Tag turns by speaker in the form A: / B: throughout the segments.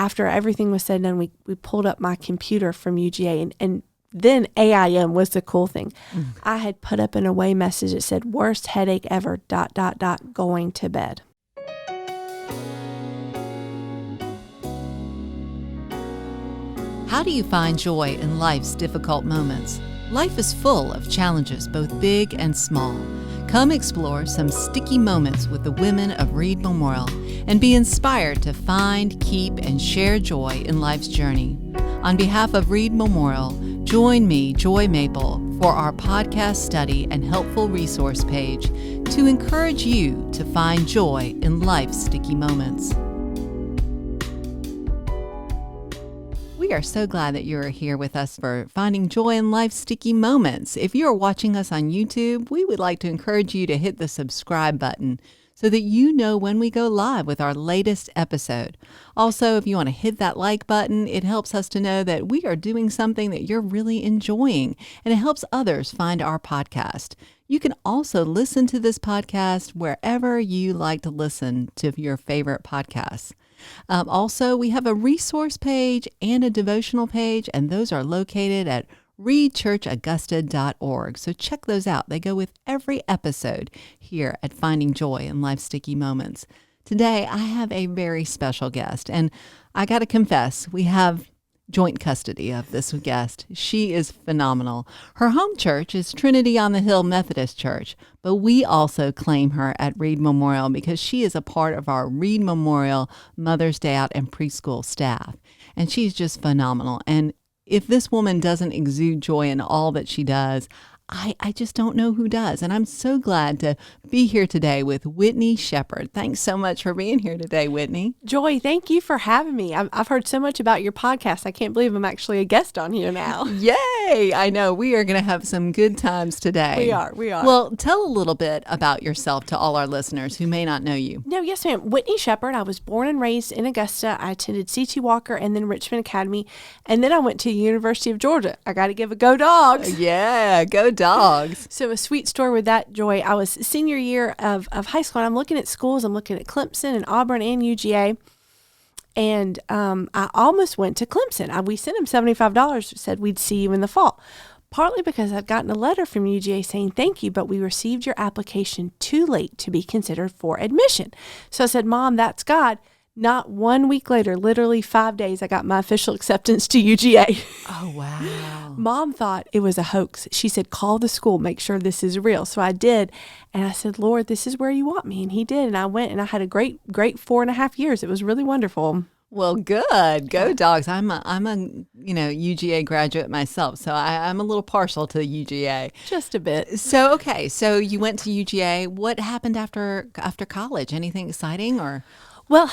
A: after everything was said and done, we pulled up my computer from UGA, and then AIM was the cool thing. I had put up an away message that said, worst headache ever, ... going to bed.
B: How do you find joy in life's difficult moments? Life is full of challenges, both big and small. Come explore some sticky moments with the women of Reed Memorial and be inspired to find, keep, and share joy in life's journey. On behalf of Reed Memorial, join me, Joy Maple, for our podcast study and helpful resource page to encourage you to find joy in life's sticky moments. We are so glad that you're here with us for finding joy in life's sticky moments. If you are watching us on YouTube, we would like to encourage you to hit the subscribe button so that you know when we go live with our latest episode. Also, if you want to hit that like button, it helps us to know that we are doing something that you're really enjoying, and it helps others find our podcast. You can also listen to this podcast wherever you like to listen to your favorite podcasts. Also, we have a resource page and a devotional page, and those are located at reedchurchaugusta.org. So check those out. They go with every episode here at Finding Joy in Life's Sticky Moments. Today, I have a very special guest, and I got to confess, we have joint custody of this guest. She is phenomenal. Her home church is Trinity on the Hill Methodist Church, but we also claim her at Reed Memorial because she is a part of our Reed Memorial Mother's Day Out and preschool staff, and she's just phenomenal. And if this woman doesn't exude joy in all that she does, I just don't know who does. And I'm so glad to be here today with Whitney Shepard. Thanks so much for being here today, Whitney.
A: Joy, thank you for having me. I've heard so much about your podcast. I can't believe I'm actually a guest on here now.
B: Yay! I know. We are going to have some good times today.
A: We are.
B: Well, tell a little bit about yourself to all our listeners who may not know you.
A: No, yes, ma'am. Whitney Shepard. I was born and raised in Augusta. I attended C.T. Walker and then Richmond Academy. And then I went to the University of Georgia. I got to give a go Dogs.
B: Yeah, go Dogs.
A: So a sweet story with that, Joy. I was senior year of high school, and I'm looking at schools. I'm looking at Clemson and Auburn and UGA. And I almost went to Clemson. We sent them $75, said we'd see you in the fall. Partly because I'd gotten a letter from UGA saying, thank you, but we received your application too late to be considered for admission. So I said, Mom, that's God. Not 1 week later, literally 5 days, I got my official acceptance to UGA.
B: Oh, wow.
A: Mom thought it was a hoax. She said, call the school, make sure this is real. So I did. And I said, Lord, this is where you want me. And he did. And I went and I had a great 4.5 years. It was really wonderful.
B: Well, good. Go Dogs. I'm a UGA graduate myself, so I'm a little partial to UGA.
A: Just a bit.
B: So, okay. So you went to UGA. What happened after college? Anything exciting or?
A: Well,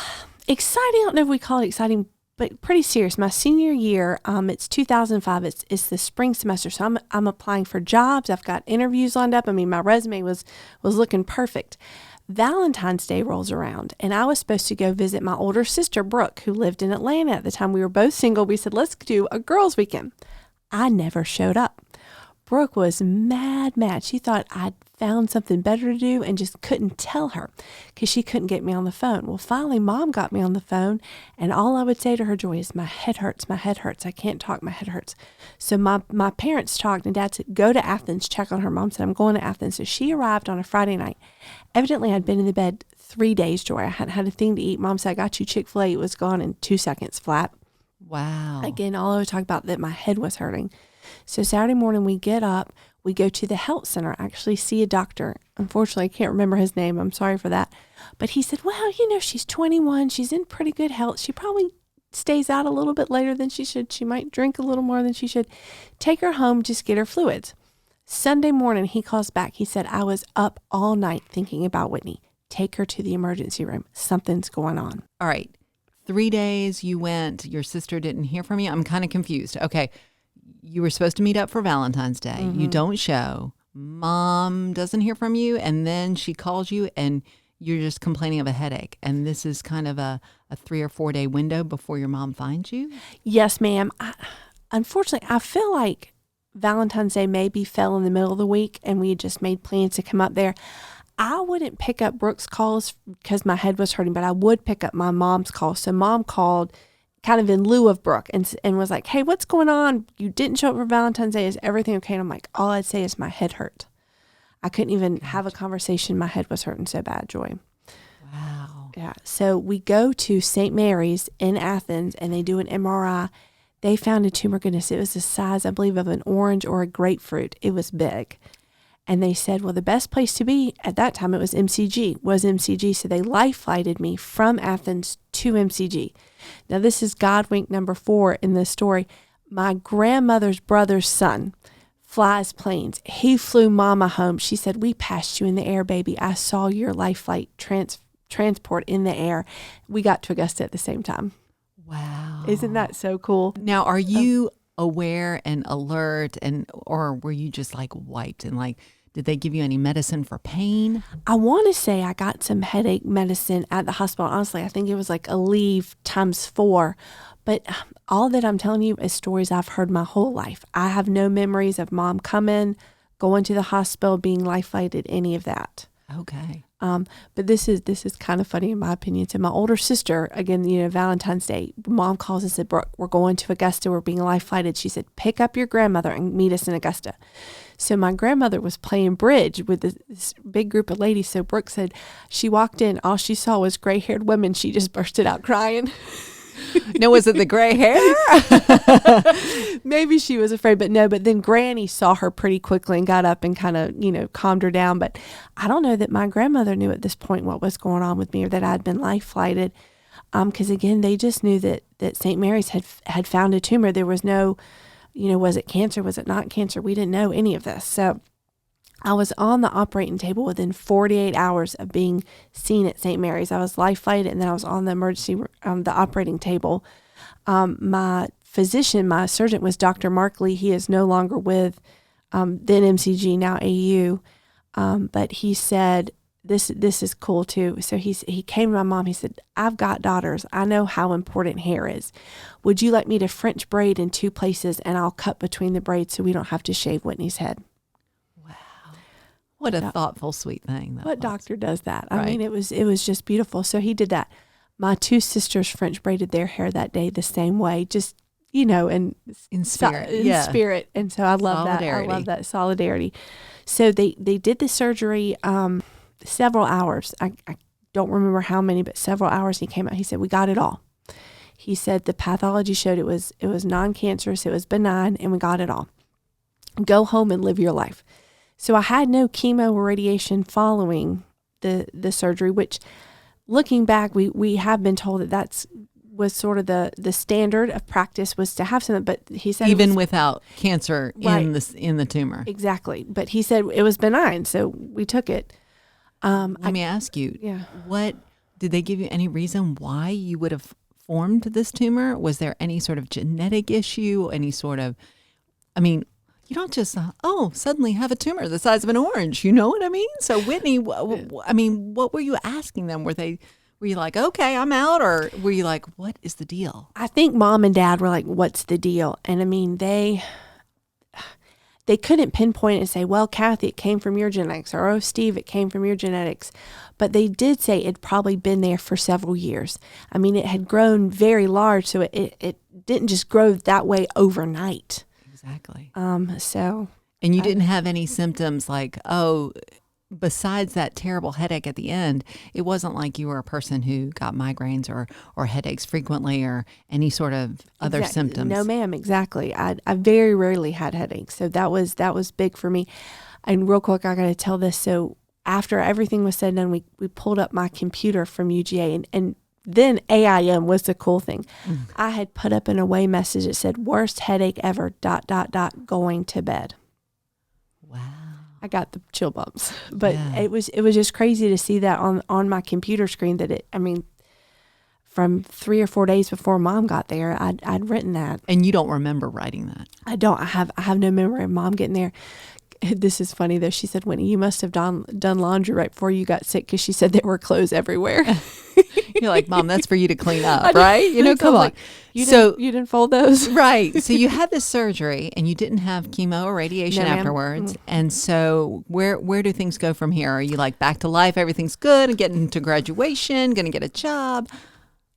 A: exciting. I don't know if we call it exciting, but pretty serious. My senior year, it's 2005. It's the spring semester, so I'm applying for jobs. I've got interviews lined up. I mean, my resume was looking perfect. Valentine's Day rolls around, and I was supposed to go visit my older sister, Brooke, who lived in Atlanta at the time. We were both single. We said, let's do a girls' weekend. I never showed up. Brooke was mad. She thought I'd found something better to do and just couldn't tell her because she couldn't get me on the phone. Well, finally, Mom got me on the phone, and all I would say to her, Joy, is my head hurts. I can't talk. My head hurts. So my parents talked, and Dad said, go to Athens, check on her. Mom said, I'm going to Athens. So she arrived on a Friday night. Evidently, I'd been in the bed 3 days, Joy. I hadn't had a thing to eat. Mom said, I got you Chick-fil-A. It was gone in 2 seconds flat.
B: Wow.
A: Again, all I would talk about that my head was hurting. So Saturday morning, we get up, we go to the health center, actually see a doctor. Unfortunately, I can't remember his name. I'm sorry for that. But he said, well, she's 21. She's in pretty good health. She probably stays out a little bit later than she should. She might drink a little more than she should. Take her home, just get her fluids. Sunday morning, he calls back. He said, I was up all night thinking about Whitney. Take her to the emergency room. Something's going on.
B: All right. 3 days you went. Your sister didn't hear from you. I'm kind of confused. Okay. You were supposed to meet up for Valentine's Day. Mm-hmm. You don't show. Mom doesn't hear from you. And then she calls you and you're just complaining of a headache. And this is kind of a 3 or 4 day window before your mom finds you?
A: Yes, ma'am. Unfortunately, I feel like Valentine's Day maybe fell in the middle of the week and we had just made plans to come up there. I wouldn't pick up Brooke's calls because my head was hurting, but I would pick up my mom's calls. So Mom called kind of in lieu of Brooke and was like, hey, what's going on? You didn't show up for Valentine's Day. Is everything okay? And I'm like, all I'd say is my head hurt. I couldn't even have a conversation. My head was hurting so bad, Joy.
B: Wow.
A: Yeah. So we go to St. Mary's in Athens and they do an MRI. They found a tumor. Goodness, it was the size, I believe, of an orange or a grapefruit. It was big. And they said, well, the best place to be at that time, it was MCG. So they life flighted me from Athens to MCG. Now, this is God wink number 4 in this story. My grandmother's brother's son flies planes. He flew Mama home. She said, we passed you in the air, baby. I saw your life flight transport in the air. We got to Augusta at the same time.
B: Wow.
A: Isn't that so cool?
B: Now, are you aware and alert, or were you just like wiped and like, did they give you any medicine for pain?
A: I want to say I got some headache medicine at the hospital. Honestly, I think it was like a leave times 4. But all that I'm telling you is stories I've heard my whole life. I have no memories of Mom coming, going to the hospital, being life flighted, any of that.
B: Okay.
A: But this is kind of funny in my opinion. So my older sister, again, Valentine's Day, Mom calls and said, Brooke, we're going to Augusta. We're being life flighted. She said, pick up your grandmother and meet us in Augusta. So my grandmother was playing bridge with this big group of ladies. So Brooke said she walked in, all she saw was gray-haired women. She just bursted out crying.
B: No, was it the gray hair?
A: Maybe she was afraid, but no. But then Granny saw her pretty quickly and got up and kind of, calmed her down. But I don't know that my grandmother knew at this point what was going on with me or that I'd been life flighted. Because again, they just knew that St. Mary's had found a tumor. There was no, was it cancer? Was it not cancer? We didn't know any of this. So I was on the operating table within 48 hours of being seen at St. Mary's. I was life flighted, and then I was on the the operating table. My physician, my surgeon was Dr. Mark Lee. He is no longer with then MCG, now AU. But he said, this is cool too. So he came to my mom. He said, I've got daughters. I know how important hair is. Would you like me to French braid in 2 places, and I'll cut between the braids so we don't have to shave Whitney's head?
B: What a thoughtful, sweet thing.
A: What doctor does that?
B: Right.
A: I mean, it was just beautiful. So he did that. My 2 sisters French braided their hair that day the same way, just, in
B: spirit.
A: In spirit. And so I love that. I love that solidarity. So they did the surgery several hours. I don't remember how many, but several hours. He came out. He said, we got it all. He said the pathology showed it was non-cancerous, it was benign, and we got it all. Go home and live your life. So I had no chemo or radiation following the surgery, which looking back, we have been told that was sort of the standard of practice was to have something, but he said
B: even without cancer
A: right,
B: in the tumor.
A: Exactly. But he said it was benign, so we took it.
B: Let me ask you, what did they give you any reason why you would have formed this tumor? Was there any sort of genetic issue, any sort of, you don't just, suddenly have a tumor the size of an orange. You know what I mean? So Whitney, what were you asking them? Were you like, okay, I'm out? Or were you like, what is the deal?
A: I think Mom and Dad were like, what's the deal? And they couldn't pinpoint and say, well, Kathy, it came from your genetics, or, oh, Steve, it came from your genetics. But they did say it'd probably been there for several years. It had grown very large, so it didn't just grow that way overnight.
B: Exactly.
A: And
B: you didn't have any symptoms like, besides that terrible headache at the end, it wasn't like you were a person who got migraines or headaches frequently or any sort of other symptoms.
A: No, ma'am. Exactly. I very rarely had headaches. So that was big for me. And real quick, I got to tell this. So after everything was said and done, we pulled up my computer from UGA and then AIM was the cool thing. I had put up an away message that said, worst headache ever, ... going to bed.
B: Wow.
A: I got the chill bumps, but it was just crazy to see that on my computer screen that from 3 or 4 days before Mom got there, I'd written that.
B: And you don't remember writing that?
A: I don't. I have no memory of Mom getting there. This is funny though. She said, Whitney, you must have done laundry right before you got sick, because she said there were clothes everywhere.
B: You're like, Mom, that's for you to clean up, right? Come on.
A: Like, you didn't fold those?
B: Right. So you had this surgery and you didn't have chemo or radiation afterwards. And so where do things go from here? Are you like back to life? Everything's good and getting to graduation, going to get a job?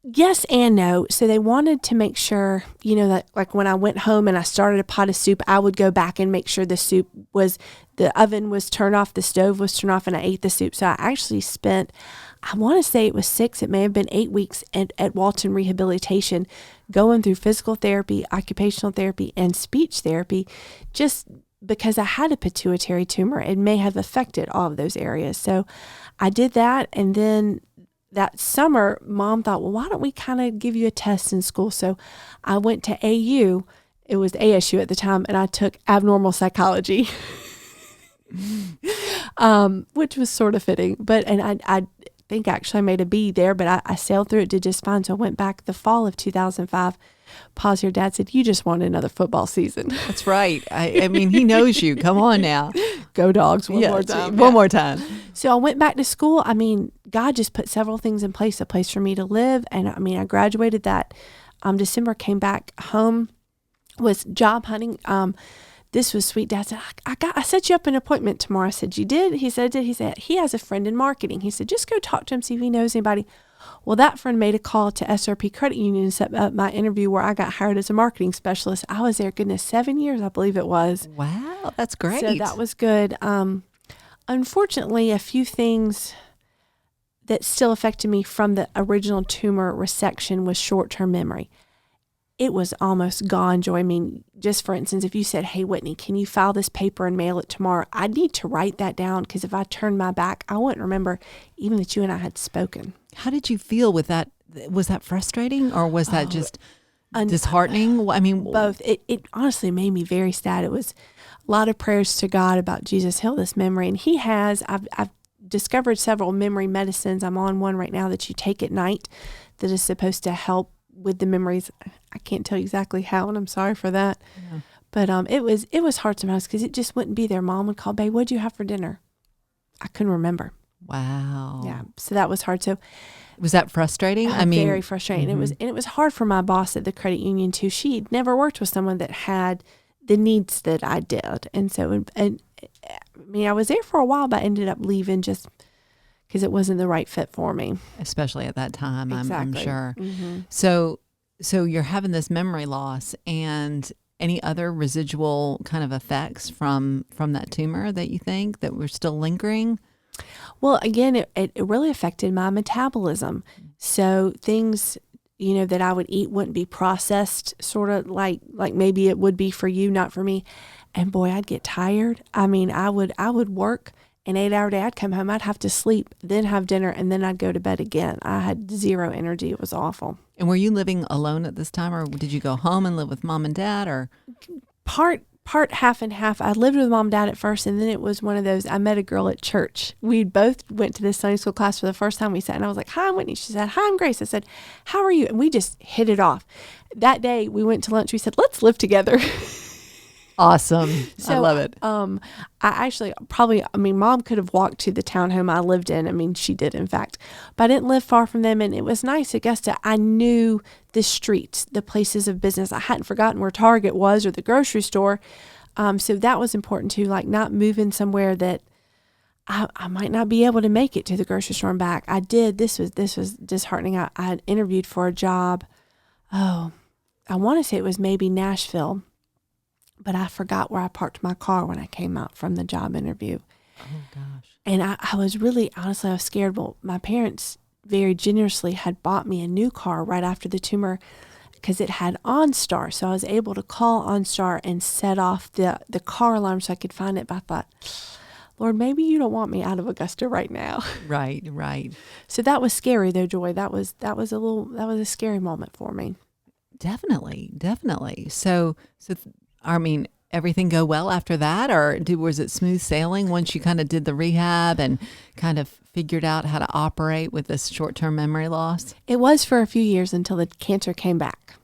A: Yes and no. So they wanted to make sure, that like when I went home and I started a pot of soup, I would go back and make sure the oven was turned off, the stove was turned off, and I ate the soup. So I actually spent, I want to say it was 6, it may have been 8 weeks at Walton Rehabilitation, going through physical therapy, occupational therapy, and speech therapy, just because I had a pituitary tumor. It may have affected all of those areas. So I did that, and then that summer, Mom thought, well, why don't we kind of give you a test in school? So I went to AU. It was ASU at the time, and I took abnormal psychology, which was sort of fitting. And I think actually I made a B there, but I sailed through it, did just fine. So I went back the fall of 2005. Pause. Your dad said, you just want another football season.
B: That's right. I mean, he knows you. Come on now.
A: Go Dogs one more time.
B: One more time.
A: So I went back to school. I mean, God just put several things in place, a place for me to live. And I mean, I graduated that December, came back home, was job hunting. This was sweet. Dad said, I set you up an appointment tomorrow. I said, you did? He said, he said, he has a friend in marketing. He said, just go talk to him, see if he knows anybody. Well, that friend made a call to SRP Credit Union and set up my interview where I got hired as a marketing specialist. I was there, goodness, 7 years, I believe it was.
B: Wow, that's great.
A: So that was good. Unfortunately, a few things that still affected me from the original tumor resection was short-term memory. It was almost gone, Joy. I mean, just for instance, if you said, hey, Whitney, can you file this paper and mail it tomorrow? I'd need to write that down, because if I turned my back, I wouldn't remember even that you and I had spoken.
B: How did you feel with that? Was that frustrating, or was that just disheartening? I mean,
A: both. It honestly made me very sad. It was a lot of prayers to God about Jesus heal this memory. And he has, I've discovered several memory medicines. I'm on one right now that you take at night that is supposed to help with the memories. I can't tell you exactly how, and I'm sorry for that. Yeah. But it was hard sometimes, because it just wouldn't be there. Mom would call, babe, what'd you have for dinner? I couldn't remember.
B: Wow.
A: Yeah. So that was hard. So
B: was that frustrating? I mean,
A: very frustrating. Mm-hmm. It was hard for my boss at the credit union too. She'd never worked with someone that had the needs that I did. And so, and I mean, I was there for a while, but I ended up leaving just because it wasn't the right fit for me.
B: Especially at that time,
A: exactly.
B: I'm sure.
A: Mm-hmm.
B: So you're having this memory loss, and any other residual kind of effects from that tumor that you think that were still lingering?
A: Well, again, it really affected my metabolism. So things, that I would eat wouldn't be processed, sort of like maybe it would be for you, not for me. And boy, I'd get tired. I mean, I would work an 8-hour day. I'd come home, I'd have to sleep, then have dinner, and then I'd go to bed again. I had zero energy. It was awful.
B: And were you living alone at this time, or did you go home and live with mom and dad, or?
A: Part half and half. I lived with mom and dad at first, and then it was one of those, I met a girl at church. We both went to this Sunday school class for the first time. We sat, and I was like, hi, I'm Whitney. She said, hi, I'm Grace. I said, how are you? And we just hit it off. That day we went to lunch. We said, let's live together.
B: Awesome.
A: So,
B: I love it.
A: I actually Mom could have walked to the townhome I lived in. I mean, she did, in fact, but I didn't live far from them. And it was nice. Augusta, I knew the streets, the places of business. I hadn't forgotten where Target was or the grocery store. So that was important too, like not moving somewhere that I might not be able to make it to the grocery store and back. I did. This was disheartening. I had interviewed for a job. Oh, I want to say it was maybe Nashville, but I forgot where I parked my car when I came out from the job interview.
B: Oh, gosh.
A: And I was really, honestly, I was scared. Well, my parents very generously had bought me a new car right after the tumor because it had OnStar. So I was able to call OnStar and set off the car alarm so I could find it. But I thought, Lord, maybe you don't want me out of Augusta right now.
B: Right, right.
A: So that was scary though, Joy. That was a scary moment for me.
B: Definitely. So I mean, everything go well after that, or was it smooth sailing once you kind of did the rehab and kind of figured out how to operate with this short-term memory loss?
A: It was for a few years until the cancer came back.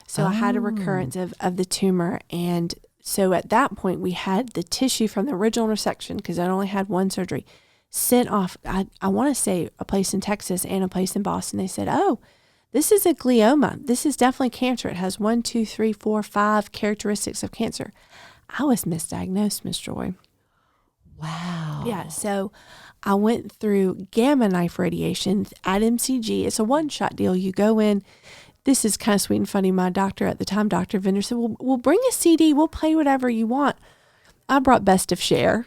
A: So I had a recurrence of the tumor. And so at that point, we had the tissue from the original resection, because I only had one surgery, sent off, I want to say a place in Texas and a place in Boston. They said, oh, this is a glioma. This is definitely cancer. It has 1, 2, 3, 4, 5 characteristics of cancer. I was misdiagnosed, Miss Joy.
B: Wow.
A: Yeah. So I went through gamma knife radiation at MCG. It's a one-shot deal. You go in. This is kind of sweet and funny. My doctor at the time, Dr. Vendor, said, well, we'll bring a CD. We'll play whatever you want. I brought Best of Cher.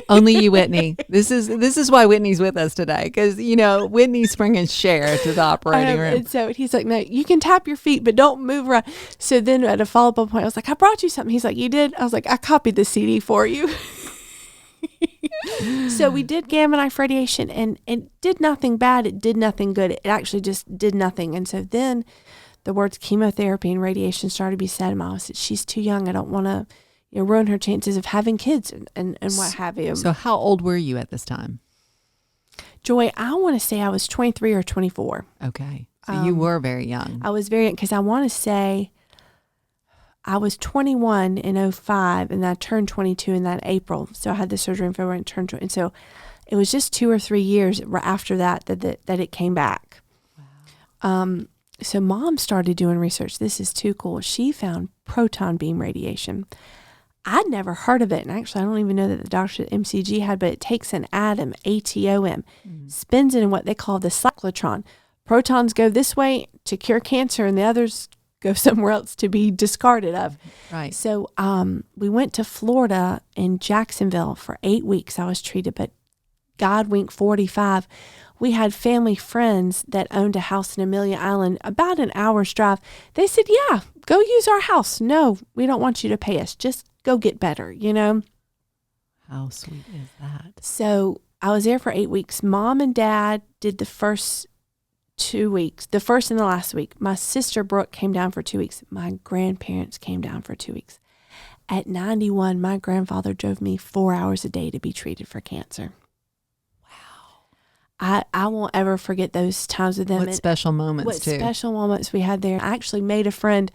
B: Only you, Whitney. This is why Whitney's with us today, because Whitney's bringing Cher to the operating room.
A: And so he's like, no, you can tap your feet, but don't move around. So then at a follow-up point, I was like, I brought you something. He's like, you did? I was like, I copied the CD for you. So we did gamma knife radiation, and it did nothing bad. It did nothing good. It actually just did nothing. And so then the words chemotherapy and radiation started to be said. And I said, she's too young. I don't want to ruin her chances of having kids and what have you.
B: So how old were you at this time?
A: Joy, I want to say I was 23 or 24.
B: Okay. So you were very young.
A: I was very young because I want to say I was 21 in 2005, and I turned 22 in that April. So I had the surgery in February and turned 20. And so it was just 2 or 3 years after that it came back. Wow. So Mom started doing research. This is too cool. She found proton beam radiation. I'd never heard of it. And actually, I don't even know that the doctor at MCG had, but it takes an atom, ATOM, spins it in what they call the cyclotron. Protons go this way to cure cancer, and the others go somewhere else to be discarded of.
B: Right.
A: So we went to Florida in Jacksonville for 8 weeks. I was treated, but God wink 45. We had family friends that owned a house in Amelia Island, about an hour's drive. They said, yeah, go use our house. No, we don't want you to pay us. Just go get better,
B: How sweet is that?
A: So I was there for 8 weeks. Mom and Dad did the first 2 weeks, the first and the last week. My sister Brooke came down for 2 weeks. My grandparents came down for 2 weeks. At 91, my grandfather drove me 4 hours a day to be treated for cancer. Wow. I won't ever forget those times with them.
B: What special moments,
A: what special moments we had there. I actually made a friend.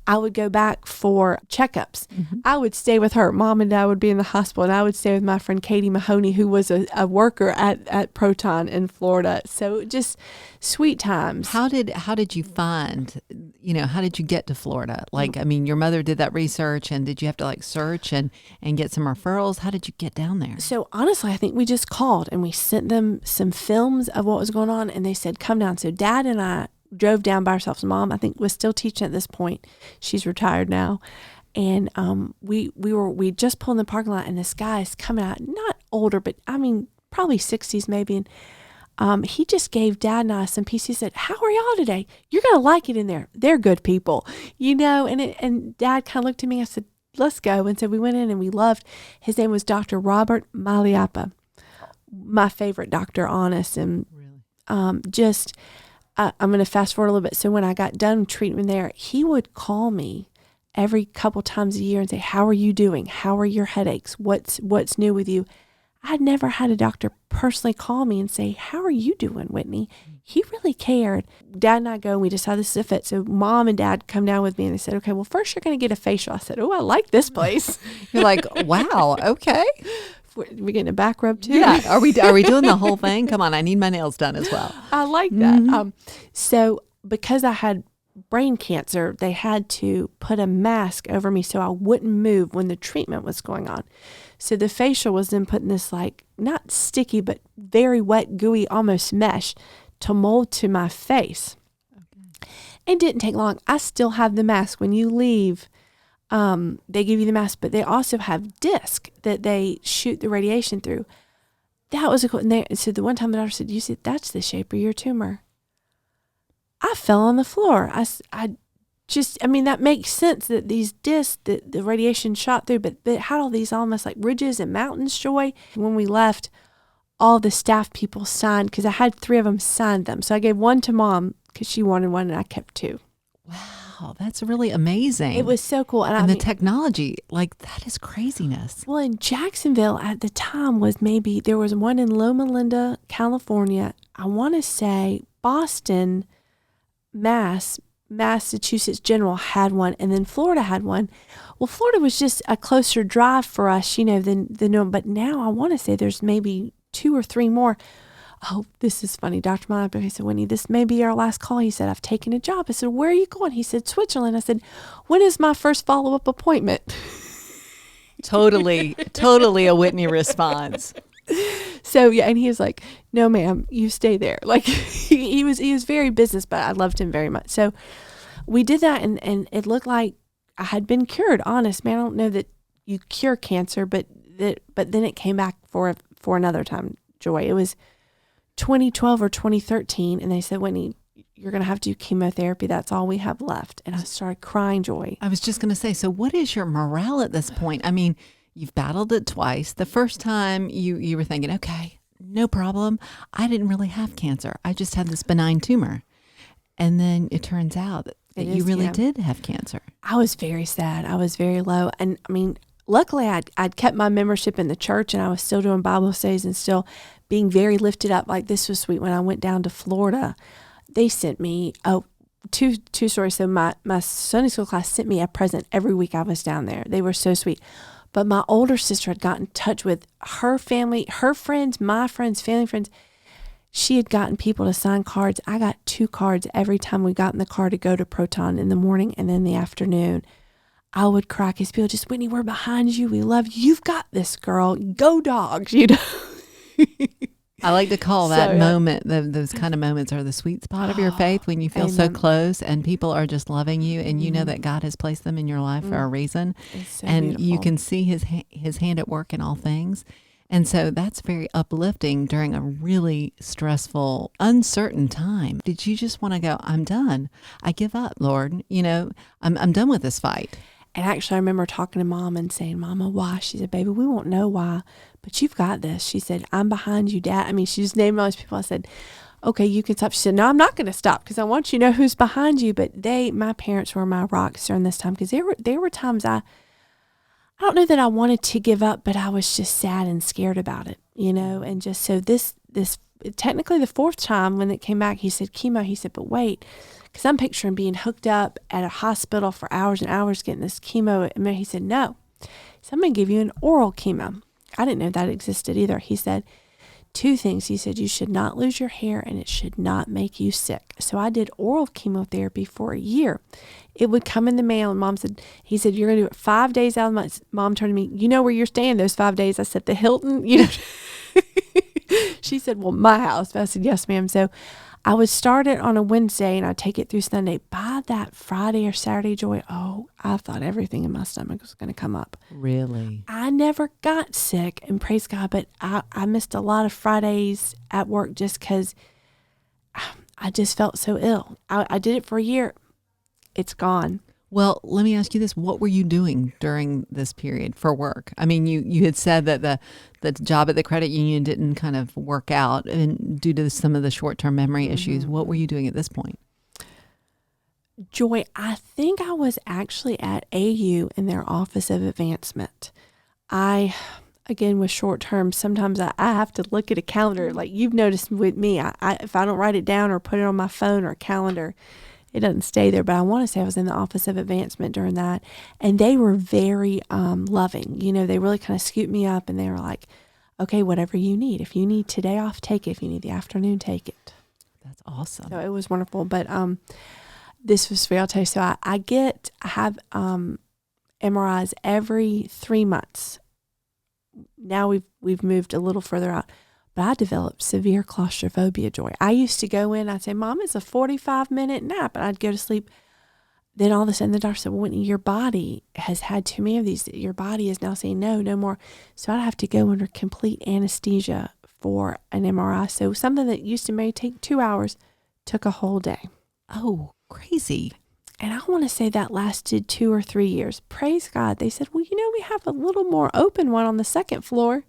A: I would go back for checkups. Mm-hmm. I would stay with her. Mom and Dad would be in the hospital, and I would stay with my friend Katie Mahoney, who was a worker at Proton in Florida. So just sweet times.
B: How did you find, how did you get to Florida? Like, I mean, your mother did that research, and did you have to search and get some referrals? How did you get down there?
A: So honestly, I think we just called and we sent them some films of what was going on, and they said, come down. So Dad and I drove down by ourselves. Mom, I think, was still teaching at this point. She's retired now. And we just pulled in the parking lot, and this guy is coming out, not older, but I mean, probably 60s maybe. And he just gave Dad and I some peace. He said, how are y'all today? You're going to like it in there. They're good people, and Dad kind of looked at me. I said, let's go. And so we went in, and we loved, his name was Dr. Robert Maliapa, my favorite doctor, honest. And really? I'm going to fast forward a little bit. So when I got done treatment there, he would call me every couple times a year and say, how are you doing? How are your headaches? What's new with you? I'd never had a doctor personally call me and say, how are you doing, Whitney? He really cared. Dad and I go, and we decided this is a fit. So Mom and Dad come down with me, and they said, okay, well, first you're going to get a facial. I said, oh, I like this place.
B: You're like, wow, okay.
A: We're getting a back rub too.
B: Yeah. Are we doing the whole thing? Come on, I need my nails done as well.
A: I like that. Mm-hmm. So because I had brain cancer, they had to put a mask over me so I wouldn't move when the treatment was going on. So the facial was then put in this not sticky, but very wet, gooey, almost mesh to mold to my face. Okay. It didn't take long. I still have the mask. When you leave, they give you the mask, but they also have disc that they shoot the radiation through. That was a cool. And so the one time the doctor said, you see, that's the shape of your tumor. I fell on the floor. That makes sense that these discs, that the radiation shot through, but it had all these almost like ridges and mountains, Joy. When we left, all the staff people signed, because I had 3 of them signed them. So I gave one to Mom because she wanted one, and I kept 2.
B: Wow, that's really amazing.
A: It was so cool.
B: And the technology, that is craziness.
A: Well, in Jacksonville at the time there was one in Loma Linda, California. I want to say Boston, Massachusetts General had one, and then Florida had one. Well, Florida was just a closer drive for us, than but now I want to say there's maybe 2 or 3 more. Oh, this is funny. Dr. Maliapa, he said, Whitney, this may be our last call. He said, I've taken a job. I said, where are you going? He said, Switzerland. I said, when is my first follow-up appointment?
B: Totally a Whitney response.
A: So yeah, and he was like, "No, ma'am, you stay there." Like he was very business, but I loved him very much. So we did that, and it looked like I had been cured. Honest, man, I don't know that you cure cancer, but then it came back for another time. Joy, it was 2012 or 2013, and they said, "Whitney, you're going to have to do chemotherapy. That's all we have left." And I started crying, Joy.
B: I was just going to say, so what is your morale at this point? I mean, you've battled it twice. The first time you were thinking, okay, no problem. I didn't really have cancer. I just had this benign tumor. And then it turns out that you really did have cancer.
A: I was very sad. I was very low. And I mean, luckily I'd kept my membership in the church, and I was still doing Bible studies and still being very lifted up. Like, this was sweet. When I went down to Florida, they sent me two stories. So my Sunday school class sent me a present every week I was down there. They were so sweet. But my older sister had gotten in touch with her family, her friends, my friends, family friends. She had gotten people to sign cards. I got 2 cards every time we got in the car to go to Proton in the morning and then in the afternoon. I would cry because people just, "Whitney, we're behind you. We love you. You've got this, girl. Go Dogs," you know.
B: I like to call that moment, those kind of moments are the sweet spot of your faith, when you feel so close and people are just loving you, and you know that God has placed them in your life for a reason.
A: So
B: and
A: beautiful.
B: You can see his hand at work in all things. And so that's very uplifting during a really stressful, uncertain time. Did you just want to go, "I'm done. I give up, Lord. I'm done with this fight"?
A: And actually, I remember talking to Mom and saying, "Mama, why?" She said, "Baby, we won't know why, but you've got this." She said, "I'm behind you, Dad." I mean, she just named all these people. I said, "Okay, you can stop." She said, "No, I'm not going to stop, because I want you to know who's behind you." But my parents were my rocks during this time, because there were times I don't know that I wanted to give up, but I was just sad and scared about it, and just so this technically the 4th time when it came back, he said, "Chemo." He said, "But wait," because I'm picturing being hooked up at a hospital for hours and hours getting this chemo. And he said, "No." So, "I'm going to give you an oral chemo." I didn't know that existed either. He said 2 things. He said, "You should not lose your hair, and it should not make you sick." So I did oral chemotherapy for a year. It would come in the mail, and he said, "You're going to do it 5 days out of the month." Mom turned to me, "You know where you're staying those 5 days?" I said, "The Hilton." She said, "Well, my house." I said, "Yes, ma'am." So I would start it on a Wednesday, and I'd take it through Sunday. By that Friday or Saturday, Joy, I thought everything in my stomach was going to come up.
B: Really?
A: I never got sick, and praise God, but I missed a lot of Fridays at work just because I just felt so ill. I did it for a year. It's gone.
B: Well, let me ask you this. What were you doing during this period for work? I mean, you had said that the job at the credit union didn't kind of work out and due to some of the short-term memory issues. What were you doing at this point?
A: Joy, I think I was actually at AU in their Office of Advancement. Again, with short term, sometimes I have to look at a calendar. Like you've noticed with me, if I don't write it down or put it on my phone or calendar, it doesn't stay there. But I want to say I was in the Office of Advancement during that. And they were very loving. They really kind of scooped me up, and they were like, "Okay, whatever you need. If you need today off, take it. If you need the afternoon, take it."
B: That's awesome.
A: So it was wonderful. But this was free. I'll tell you. So I have MRIs every 3 months. Now we've moved a little further out. But I developed severe claustrophobia, Joy. I used to go in, I'd say, "Mom, it's a 45-minute nap," and I'd go to sleep. Then all of a sudden the doctor said, "Well, Whitney, your body has had too many of these. Your body is now saying no more." So I'd have to go under complete anesthesia for an MRI. So something that used to maybe take 2 hours took a whole day.
B: Oh, crazy.
A: And I want to say that lasted 2 or 3 years. Praise God. They said, "Well, we have a little more open one on the 2nd floor."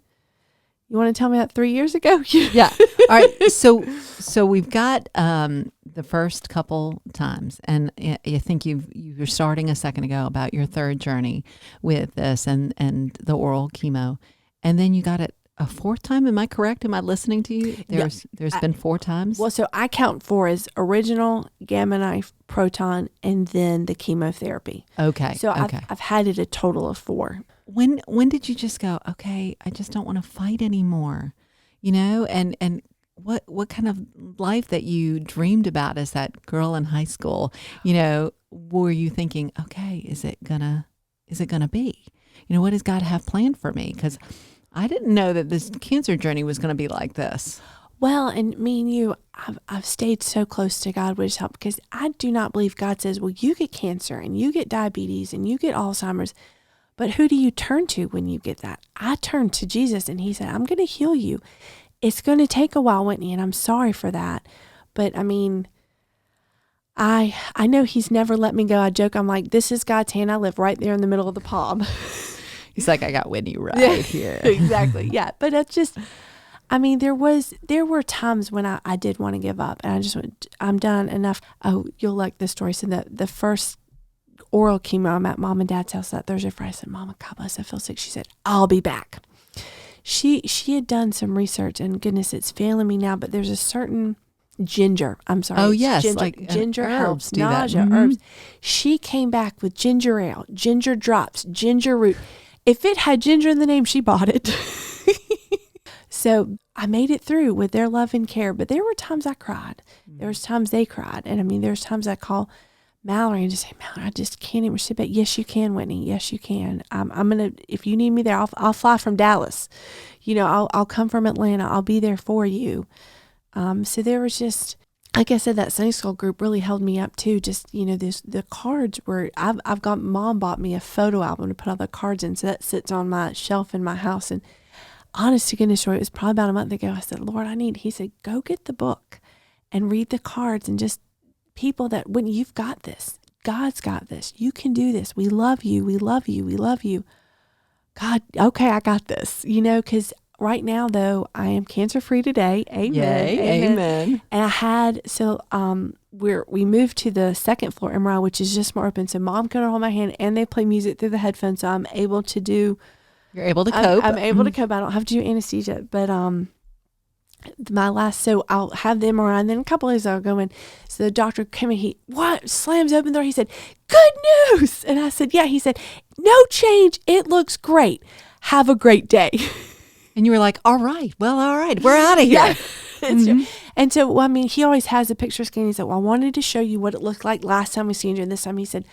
A: You want to tell me that 3 years ago?
B: Yeah. All right. So we've got the first couple times, and I think you were starting a second ago about your 3rd journey with this and the oral chemo, and then you got it a 4th time. Am I correct? Am I listening to you? There's been 4 times.
A: Well, so I count 4 as original, gamma knife, proton, and then the chemotherapy.
B: Okay.
A: So I've had it a total of 4.
B: When did you just go, "Okay, I just don't want to fight anymore," and what kind of life that you dreamed about as that girl in high school, were you thinking, "Okay, is it gonna be? What does God have planned for me?" Because I didn't know that this cancer journey was going to be like this.
A: Well, and me and you, I've stayed so close to God, which helped, because I do not believe God says, well, you get cancer and you get diabetes and you get Alzheimer's, but who do you turn to when you get that? I turned to Jesus, and he said, I'm going to heal you. It's going to take a while, Whitney, and I'm sorry for that. But I mean, I know he's never let me go. I joke, I'm like, this is God's hand. I live right there in the middle of the palm.
B: He's like, I got Whitney right here.
A: Exactly. Yeah. But that's just, I mean, there were times when I did want to give up, and I just went, I'm done enough. Oh, you'll like this story. So the first oral chemo, I'm at Mom and Dad's house that Thursday, Friday. I said, Mama, God bless, I feel sick. She said, I'll be back. She had done some research, and goodness, it's failing me now, but there's a certain ginger. I'm sorry.
B: Oh, yes.
A: Ginger,
B: Like
A: ginger
B: herbs
A: helps, nausea, herbs. She came back with ginger ale, ginger drops, ginger root. If it had ginger in the name, she bought it. So I made it through with their love and care, but there were times I cried. There was times they cried. And I mean, there's times I call Mallory and just say, Mallory, I just can't even sit back. Yes, you can, Whitney. Yes, you can. I'm going to, if you need me there, I'll fly from Dallas. You know, I'll come from Atlanta. I'll be there for you. So there was just, like I said, that Sunday school group really held me up too. Just, you know, the cards were, I've got, Mom bought me a photo album to put all the cards in. So that sits on my shelf in my house. And honest to goodness, it was probably about a month ago. I said, Lord, he said, go get the book and read the cards, and just people that, when you've got this, God's got this, you can do this. We love you. We love you. We love you. God, okay, I got this, you know, because right now, though, I am cancer-free today. Amen.
B: Yay, amen.
A: And I had, so we moved to the second floor MRI, which is just more open. So Mom can hold my hand, and they play music through the headphones. So I'm able to do.
B: You're able to cope.
A: I'm able to cope. I don't have to do anesthesia. But my last, so I'll have the MRI, and then a couple of days I'll go in. So the doctor came in, he slams open the door. He said, good news. And I said, yeah. He said, no change. It looks great. Have a great day.
B: And you were like, all right, we're out of here.
A: Yeah. And so, well, I mean, he always has a picture scan. He said, well, I wanted to show you what it looked like last time we seen you. And this time he said,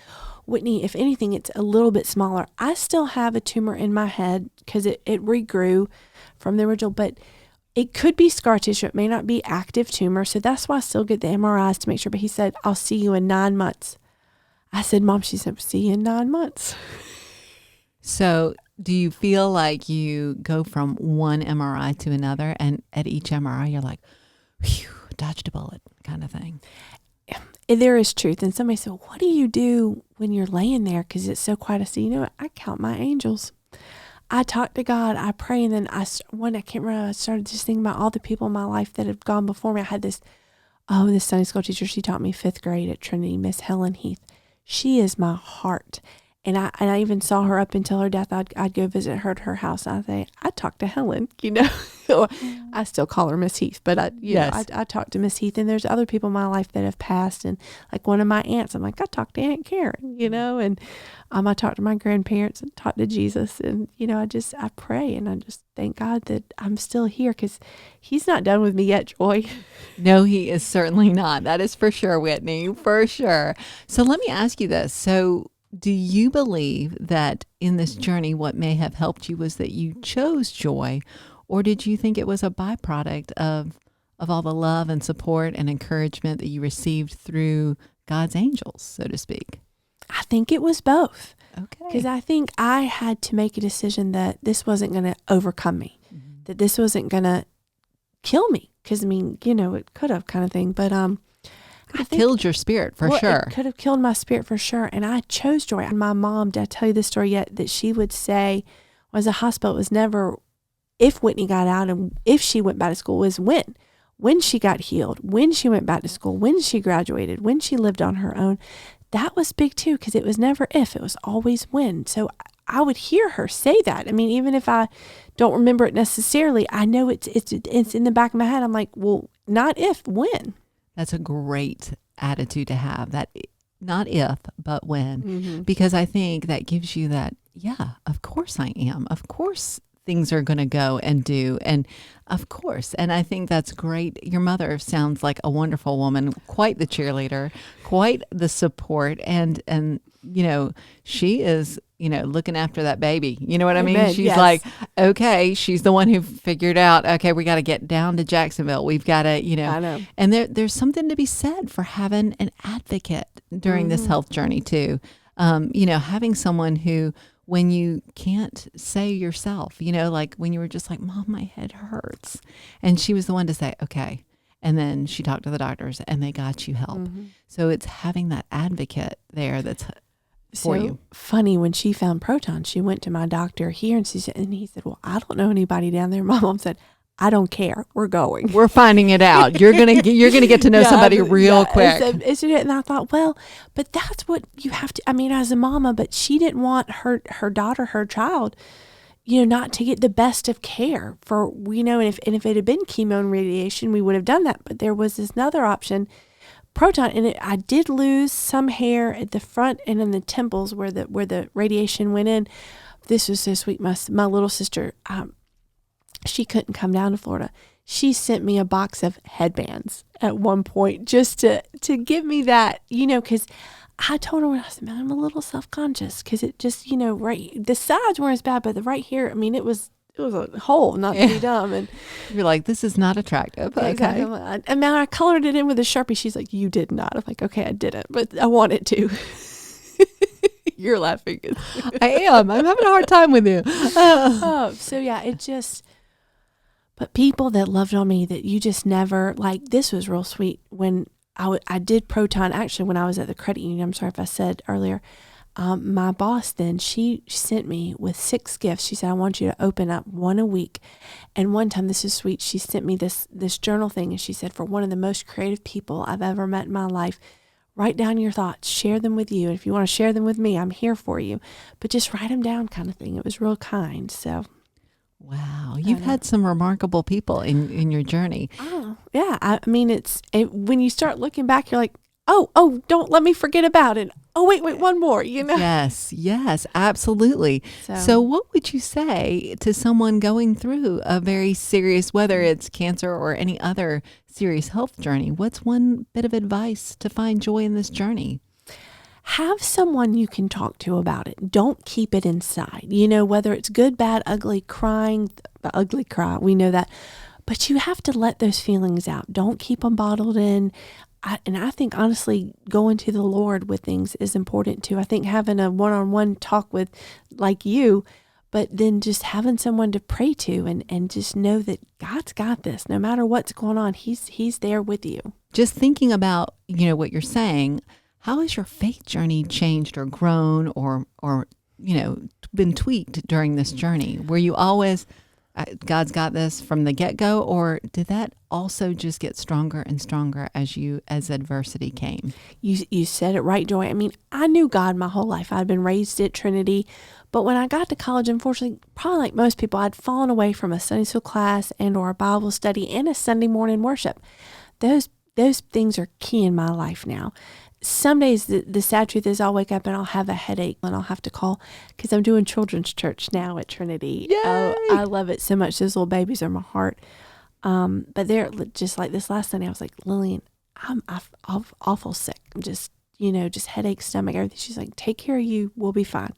A: Whitney, if anything, it's a little bit smaller. I still have a tumor in my head because it regrew from the original, but it could be scar tissue. It may not be active tumor. So that's why I still get the MRIs to make sure. But he said, I'll see you in 9 months. I said, Mom, she said, see you in 9 months.
B: So do you feel like you go from one MRI to another, and at each MRI you're like, phew, dodged a bullet kind of thing?
A: There is truth. And somebody said, what do you do when you're laying there? Because it's so quiet. I said, you know what? I count my angels. I talk to God. I pray. And then I can't remember, I started just thinking about all the people in my life that have gone before me. I had this Sunday school teacher. She taught me 5th grade at Trinity, Miss Helen Heath. She is my heart. And I even saw her up until her death. I'd go visit her at her house. And I'd say, I talked to Helen, you know. I still call her Miss Heath, but I talked to Miss Heath. And there's other people in my life that have passed. And like one of my aunts, I'm like, I talked to Aunt Karen, you know. And I talked to my grandparents and talked to Jesus. And, you know, I pray, and I just thank God that I'm still here, because he's not done with me yet, Joy.
B: No, he is certainly not. That is for sure, Whitney, for sure. So let me ask you this. So do you believe that in this journey, what may have helped you was that you chose joy, or did you think it was a byproduct of all the love and support and encouragement that you received through God's angels, so to speak?
A: I think it was both.
B: Okay.
A: Because I think I had to make a decision that this wasn't going to overcome me, that this wasn't going to kill me. Because, I mean, you know, it could have, kind of thing. But
B: could have killed your spirit for sure.
A: It could have killed my spirit for sure. And I chose joy. My mom, did I tell you this story yet? That she would say, was a hospital, it was never if Whitney got out and if she went back to school, was when. When she got healed, when she went back to school, when she graduated, when she lived on her own. That was big too, because it was never if, it was always when. So I would hear her say that. I mean, even if I don't remember it necessarily, I know it's in the back of my head. I'm like, well, not if, when.
B: That's a great attitude to have, that not if, but when, because I think that gives you that, yeah, of course I am. Of course things are going to go and do. And of course, and I think that's great. Your mother sounds like a wonderful woman, quite the cheerleader, quite the support. And she is, looking after that baby. You know what I mean?
A: Amen.
B: She's
A: Yes.
B: like, okay, she's the one who figured out, okay, we got to get down to Jacksonville. We've got to,
A: I know.
B: and there's something to be said for having an advocate during this health journey too. Having someone who, when you can't say yourself, like when you were just like, Mom, my head hurts. And she was the one to say, okay. And then she talked to the doctors and they got you help. So it's having that advocate there that's for you.
A: Funny, when she found Proton, she went to my doctor here and he said, well, I don't know anybody down there. My mom said, I don't care. We're going.
B: We're finding it out. You're gonna get to know somebody real quick.
A: And I thought, well, but that's what you have to. I mean, as a mama, but she didn't want her daughter, her child, not to get the best of care for, and if it had been chemo and radiation, we would have done that. But there was this other option, Proton, and I did lose some hair at the front and in the temples where the radiation went in. This was so sweet. My little sister, she couldn't come down to Florida. She sent me a box of headbands at one point just to give me that, because I told her when I said, man, I'm a little self-conscious because it just, right, the sides weren't as bad, but the right here, I mean, it was a hole, not to be dumb. And
B: you're like, this is not attractive. Okay.
A: Exactly. And now I colored it in with a Sharpie. She's like, you did not. I'm like, okay, I didn't, but I wanted to. You're laughing.
B: I am. I'm having a hard time with you.
A: So yeah, but people that loved on me that you just never, like, this was real sweet when I did Proton, actually, when I was at the credit union. I'm sorry if I said earlier. My boss then, she sent me with 6 gifts. She said, I want you to open up one a week. And one time, this is sweet, she sent me this journal thing. And she said, for one of the most creative people I've ever met in my life, write down your thoughts, share them with you. And if you want to share them with me, I'm here for you. But just write them down, kind of thing. It was real kind. So.
B: Wow. You've had some remarkable people in your journey.
A: Oh, yeah. I mean, when you start looking back, you're like, oh, don't let me forget about it. Oh, wait, one more,
B: Yes, absolutely. So what would you say to someone going through a very serious, whether it's cancer or any other serious health journey? What's one bit of advice to find joy in this journey?
A: Have someone you can talk to about it. Don't keep it inside. Whether it's good, bad, ugly, crying, the ugly cry, we know that. But you have to let those feelings out. Don't keep them bottled in. I think, honestly, going to the Lord with things is important too. I think having a one-on-one talk with, like you, but then just having someone to pray to and just know that God's got this. No matter what's going on, He's there with you.
B: Just thinking about, what you're saying, how has your faith journey changed or grown or been tweaked during this journey? Were you always, God's got this from the get-go, or did that also just get stronger and stronger as adversity came?
A: You said it right, Joy. I mean, I knew God my whole life. I'd been raised at Trinity, but when I got to college, unfortunately, probably like most people, I'd fallen away from a Sunday school class and or a Bible study and a Sunday morning worship. Those things are key in my life now. Some days, the sad truth is I'll wake up and I'll have a headache and I'll have to call because I'm doing children's church now at Trinity.
B: Yay!
A: Oh, I love it so much. Those little babies are my heart. But they're just like this last Sunday, I was like, Lillian, I'm awful sick. I'm just, just headache, stomach, everything. She's like, take care of you. We'll be fine.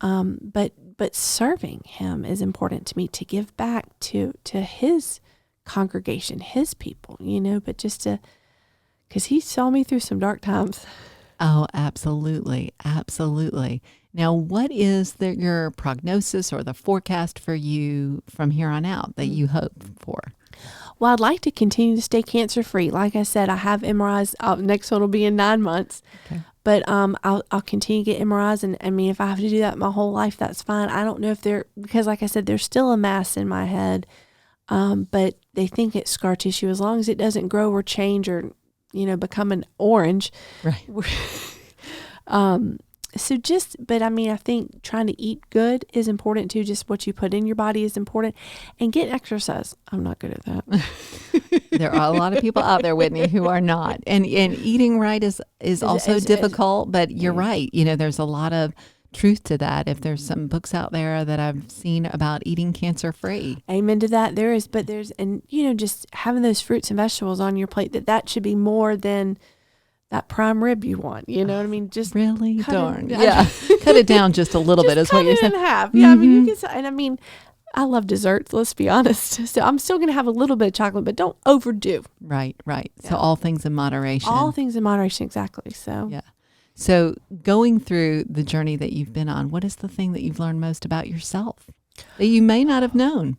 A: But serving Him is important to me, to give back to His congregation, His people, but just to, because He saw me through some dark times.
B: Oh, absolutely. Absolutely. Now, what is your prognosis or the forecast for you from here on out that you hope for?
A: Well, I'd like to continue to stay cancer-free. Like I said, I have MRIs. Next one will be in 9 months. Okay. But I'll continue to get MRIs. And I mean, if I have to do that my whole life, that's fine. I don't know if because like I said, there's still a mass in my head. But they think it's scar tissue. As long as it doesn't grow or change or, become an orange.
B: Right.
A: But I mean, I think trying to eat good is important too. Just what you put in your body is important, and get exercise. I'm not good at that.
B: There are a lot of people out there, Whitney, who are not, and eating right is also difficult. But you're right. There's a lot of truth to that. If there's some books out there that I've seen about eating cancer free.
A: Amen to that. And just having those fruits and vegetables on your plate, that should be more than that prime rib you want. You know what I mean? Just
B: really
A: cut
B: darn.
A: it,
B: Yeah. Cut it down just a little bit is what you're
A: cut it
B: saying.
A: in half. Yeah, I mean, you can. And I mean, I love desserts. Let's be honest. So I'm still going to have a little bit of chocolate, but don't overdo.
B: Right.
A: Yeah.
B: So all things in moderation.
A: All things in moderation, exactly. So
B: Yeah. So going through the journey that you've been on, what is the thing that you've learned most about yourself that you may not have known?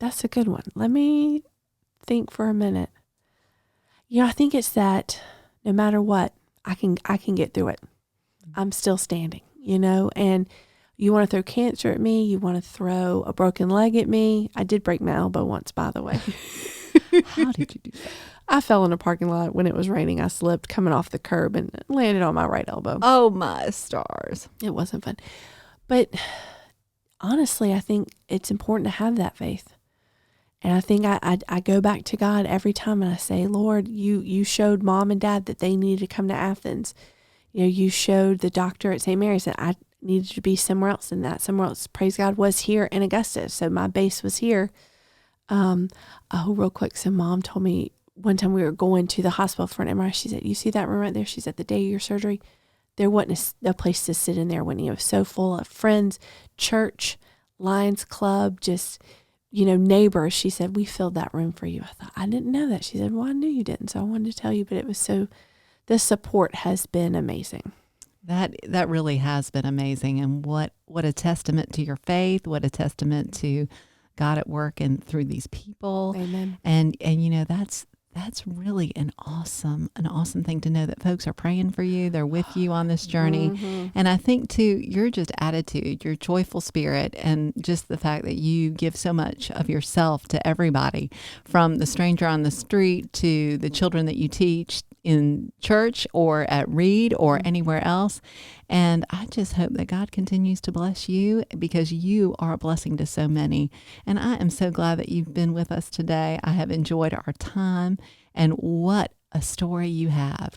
A: That's a good one. Let me think for a minute. I think it's that no matter what, I can get through it. I'm still standing, and you want to throw cancer at me. You want to throw a broken leg at me. I did break my elbow once, by the way.
B: How did you do that?
A: I fell in a parking lot when it was raining. I slipped coming off the curb and landed on my right elbow.
B: Oh, my stars.
A: It wasn't fun. But honestly, I think it's important to have that faith. And I think I go back to God every time and I say, Lord, you showed Mom and Dad that they needed to come to Athens. You showed the doctor at St. Mary's that I needed to be somewhere else, and that somewhere else, praise God, was here in Augusta. So my base was here. Real quick. So Mom told me one time we were going to the hospital for an MRI. She said, you see that room right there? She said, the day of your surgery, there wasn't a place to sit in there when it was so full of friends, church, Lions Club, just, neighbors. She said, we filled that room for you. I thought, I didn't know that. She said, well, I knew you didn't. So I wanted to tell you, but it was the support has been amazing.
B: That really has been amazing. And what a testament to your faith, what a testament to God at work and through these people.
A: Amen.
B: And that's really an awesome thing to know that folks are praying for you. They're with you on this journey.
A: Mm-hmm.
B: And I think too, your just attitude, your joyful spirit, and just the fact that you give so much of yourself to everybody, from the stranger on the street to the children that you teach in church or at Reed or anywhere else. And I just hope that God continues to bless you, because you are a blessing to so many. And I am so glad that you've been with us today. I have enjoyed our time, and what a story you have.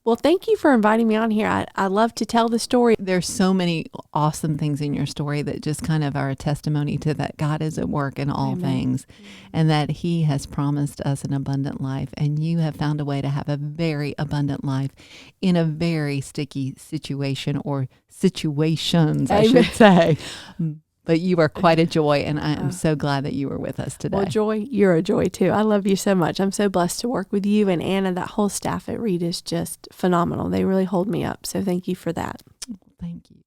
A: Well, thank you for inviting me on here. I love to tell the story.
B: There's so many awesome things in your story that just kind of are a testimony to that God is at work in all
A: Amen.
B: things, and that He has promised us an abundant life. And you have found a way to have a very abundant life in a very sticky situation, or situations, I should say. But you are quite a joy, and I am so glad that you were with us today.
A: Well, Joy, you're a joy too. I love you so much. I'm so blessed to work with you and Anna. That whole staff at Reed is just phenomenal. They really hold me up. So thank you for that.
B: Thank you.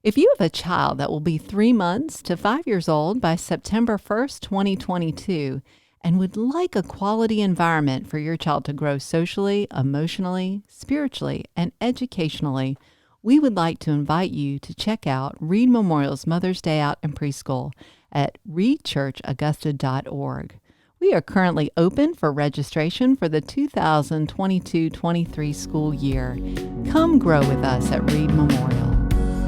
B: If you have a child that will be 3 months to 5 years old by September 1st, 2022, and would like a quality environment for your child to grow socially, emotionally, spiritually, and educationally, we would like to invite you to check out Reed Memorial's Mother's Day Out in Preschool at reedchurchaugusta.org. We are currently open for registration for the 2022-23 school year. Come grow with us at Reed Memorial.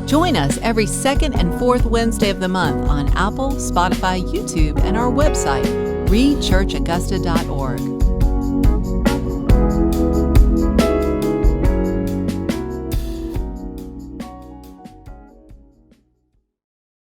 B: Join us every second and fourth Wednesday of the month on Apple, Spotify, YouTube, and our website, reedchurchaugusta.org.